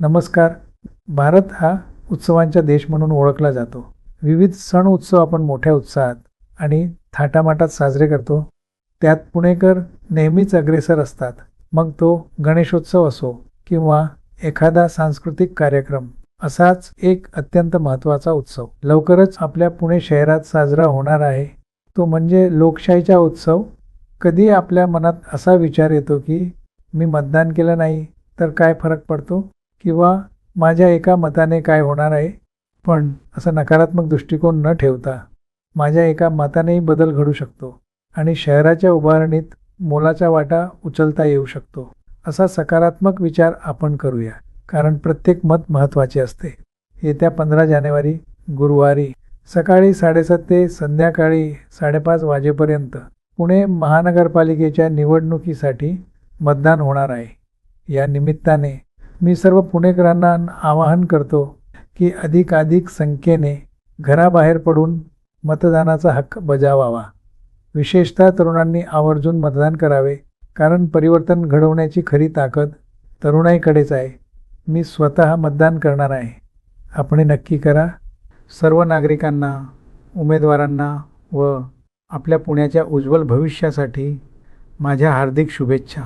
नमस्कार. भारत हा उत्सवांचा देश म्हणून ओळखला जातो. विविध सण उत्सव आपण मोठ्या उत्साहात आणि थाटामाटात साजरे करतो. त्यात पुणेकर नेहमीच अग्रेसर असतात. मग तो गणेशोत्सव असो किंवा एखादा सांस्कृतिक कार्यक्रम. असाच एक अत्यंत महत्त्वाचा उत्सव लवकरच आपल्या पुणे शहरात साजरा होणार आहे. तो म्हणजे लोकशाहीचा उत्सव. कधी आपल्या मनात असा विचार येतो की मी मतदान केलं नाही तर काय फरक पडतो, किंवा माझ्या एका मताने काय होणार आहे. पण असा नकारात्मक दृष्टिकोन न ठेवता माझ्या एका मतानेही बदल घडू शकतो आणि शहराच्या उभारणीत मोलाचा वाटा उचलता येऊ शकतो. असा सकारात्मक विचार आपण करूया, कारण प्रत्येक मत महत्त्वाचे असते. येत्या 15 जानेवारी गुरुवारी सकाळी 7:30 ते संध्याकाळी 5:30 वाजेपर्यंत पुणे महानगरपालिकेच्या निवडणुकीसाठी मतदान होणार आहे. या निमित्ताने मी सर्व पुणेकरांना आवाहन करतो की अधिकाधिक संख्येने घराबाहेर पडून मतदानाचा हक्क बजावावा. विशेषतः तरुणांनी आवर्जून मतदान करावे, कारण परिवर्तन घडवण्याची खरी ताकद तरुणाईकडेच आहे. मी स्वतः मतदान करणार आहे. आपण नक्की करा. सर्व नागरिकांना, उमेदवारांना व आपल्या पुण्याच्या उज्ज्वल भविष्यासाठी माझ्या हार्दिक शुभेच्छा.